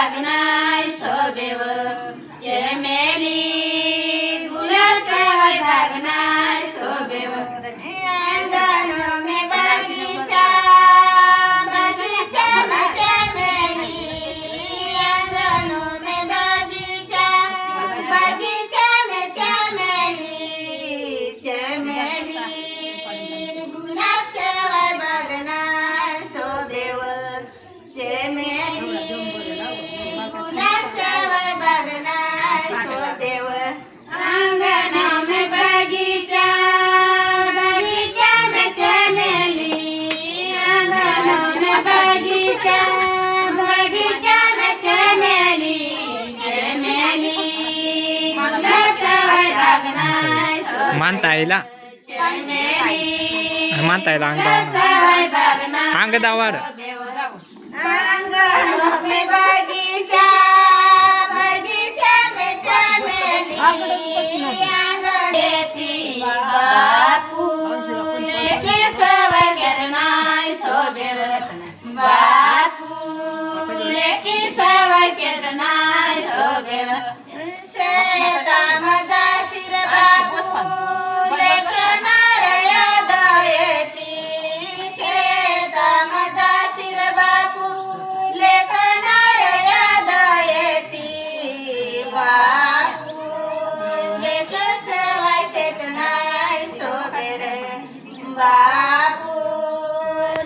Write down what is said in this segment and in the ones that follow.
बागनाय सोबेव चमेली गुलाबच्या बागनाय सोबेव अंगण में बगीचा बगीचा में चमेली अंगण में बगीचा बगीचा में चमेली चमेली गुलाब सेवा बागनाय सोबेव चमेली गुलाब सेवा बागनाय सोबेव अंगन में बगीचा बगीचा में चमेली अंगन में बगीचा बगीचा में चमेली चमेली गुलाब सेवा बागनाय सोबेव मानताईला चमेली मानताईला अंगदावर आंगन में बगीचा बगीचा में चमेली आंगन देती बापू लेके सवय करनाय सोबेव बापू लेके सवय करनाय सोबेव शेतामध्ये शिर बापू लेके नारयाद येती शेतामध्ये शिर बापू लेके नारयाद येती बापू लेके सेवाय चेतनाय सोबेर बापू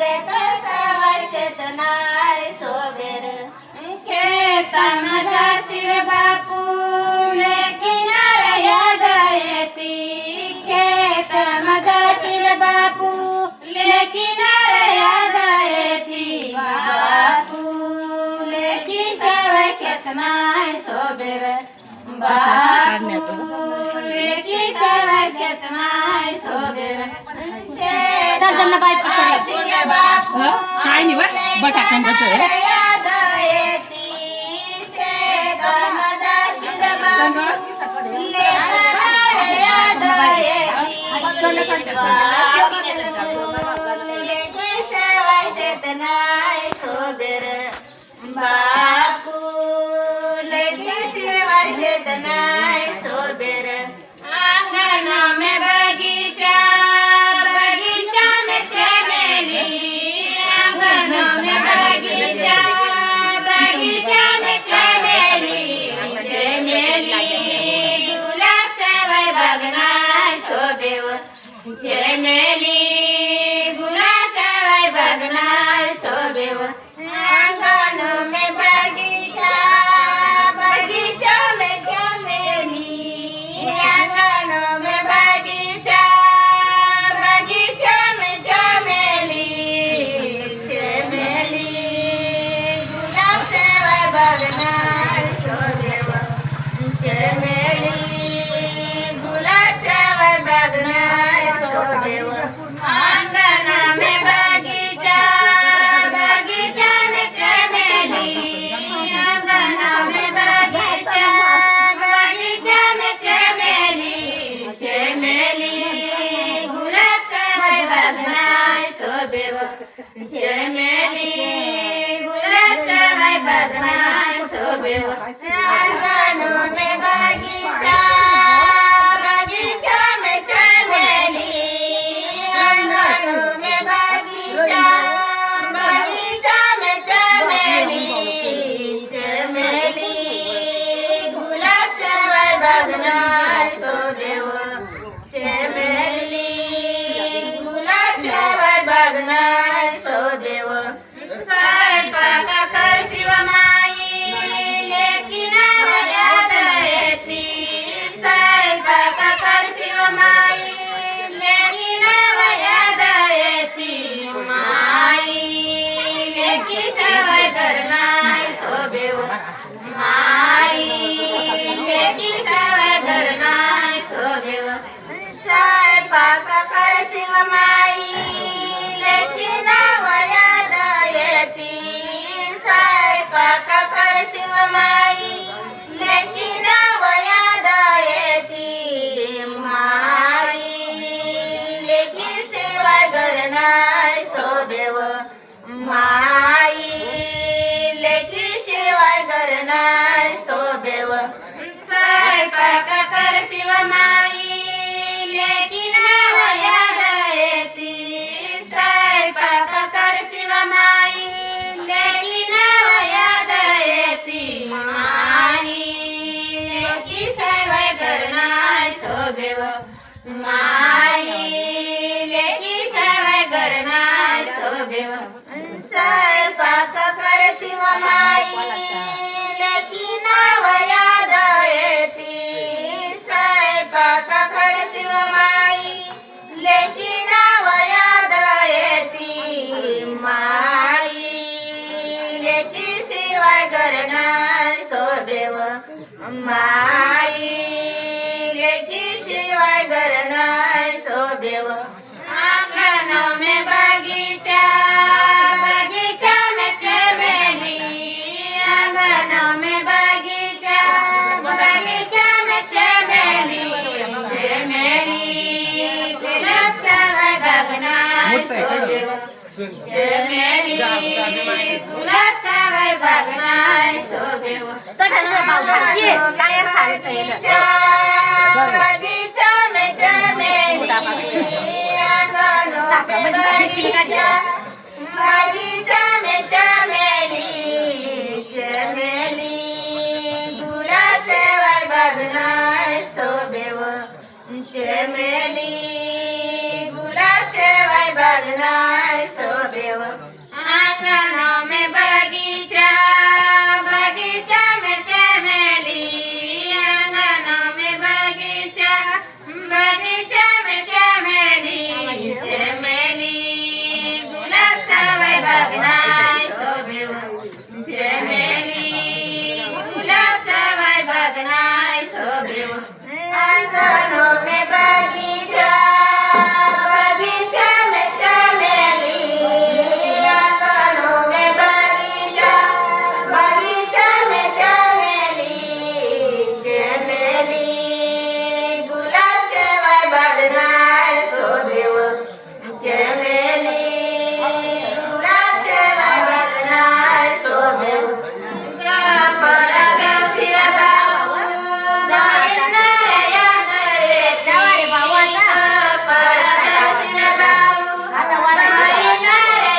लेके सेवाय चेतनाय सोबेर खेतामध्ये शिर बापू लेके नारयाद येती खेतामध्ये शिर बापू लेके नारयाद येती बापू लेकी सवय केतनाय सोबेर बापू लेकी सवय केतनाय सोबेर शेतामध्ये बापू काय नाही बटाटा नारयाद येती शेतामध्ये शिर बापू लेके नारयाद येती लेके सेवाय चेतनाय सोबेर बापू लेके सेवाय चेतनाय सोबेर आंगन में बगीचा बगीचा में चमेली आंगन में बगीचा बगीचा में चमेली चमेली गुलाब सेवाय बागनाय सोबेव चमेली गुलाब सेवाय बागनाय सोबेव आंगन में बगीचा बगीचा में चमेली आंगन में बगीचा बगीचा में चमेली चमेली गुलाब सेवाय बागनाय सोबेव चमेली गुलाब सेवाय बागनाय सोबेव आंगन में बगीचा बगीचा में चमेली आंगन में बगीचा बगीचा में चमेली चमेली गुलाब सेवाय बागनाय सोबेव चमेली गुलाब सेवाय बागनाय सोबेव आंगन में बगीचा बगीचा में चमेली आंगन में बगीचा बगीचा में चमेली चमेली गुलाब सेवाय बागनाय सोबेव चमेली गुलाब सेवाय बागनाय सोबेव स्वयंपाक कर शिवमाई लेकी नारयाद येती स्वयंपाक कर शिवमाई लेकी नारयाद येती माई लेकी सेवाय करनाय सोबेव माई लेकी सेवाय करनाय सोबेव स्वयंपाक कर शिवमाई लेकी नारयाद येती स्वयंपाक कर शिवमाई लेकी नारयाद येती माई लेकी सेवाय करनाय सोबेव माई लेकी शिवाय घर लेकी नाव याद येती स्वयंपाक कर शिवमाई लेकी नाव याद येती माई लेकी शिवाय घरना सोबेव माई लेकी शिवाय घरना सोबेव आंगन में बगीचा बगीचा में चमेली आंगन में बगीचा बगीचा में चमेली चमेली गुलाब सवाय बगना सोबेव चमेली गुलाब सवाय बगना सोबेव बगीचा में चमेली आंगनों में बगीचा बगीचा में चमेली चमेली गुलाब सेवाय बगना सोबेव चमेली गुलाब सेवाय बगना सोबेव आंगनों में बगीचा बगीचा में चमेली आंगनों में बगीचा बगीचा में चमेली चमेली गुलाब सवाय बगना सोबेव चमेली गुलाब सवाय बगना सोबेव आंगनों में बगीचा बगीचा में चमेली आंगनों में बगीचा बगीचा में चमेली चमेली गुलाब सेवाय बगना सोबेव चमेली गुलाब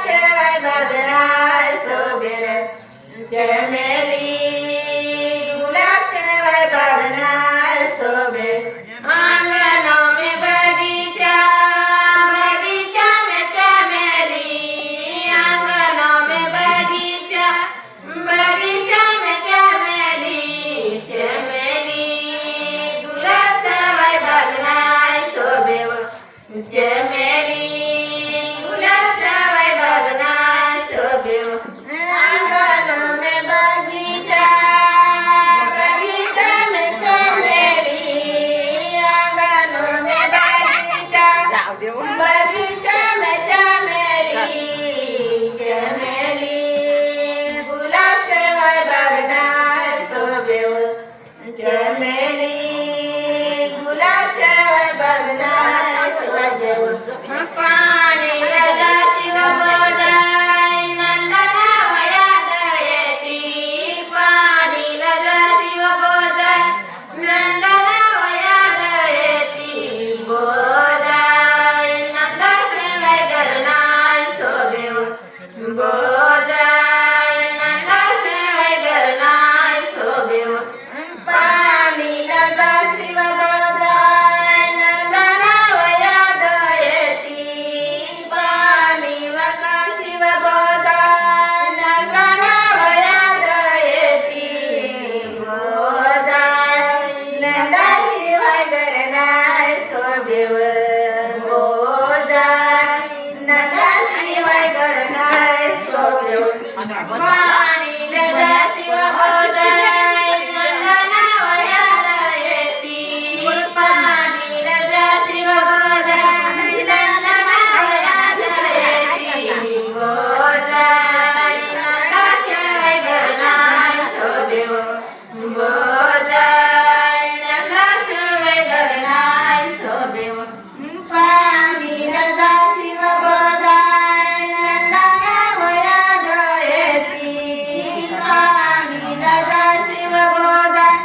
सेवाय बगना सोबेव चमेली गुलाब सेवाय बगना शोभे आंगनों में बगीचा बगीचा में चमेली आंगनों में बगीचा बगीचा में चमेली चमेली गुलाब सेवाय बगना शोभे चमेली गुलाब सेवाय बगना शोभे आंगनों में बगीचा बगीचा में चमेली आंगनों में बगीचा शोभेव बोधाय नंदाशिवाय घर नाही शोभेव पाणी नंदाशिवाय बोधाय नंदना वयात येती पाणी नंदाशिवाय बोधाय नंदना वयात येती बोधाय नंदाशिवाय घर नाही शोभेव बोधाय नंदाशिवाय घर नाही शोभेव पाणी नंदाशिवाय बोधाय नंदना वयात येती पाणी नंदाशिवाय बोधाय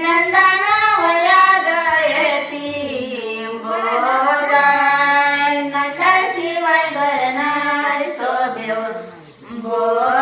नंदना वयात येती बोधाय नंदाशिवाय घर नाही शोभेव बोधाय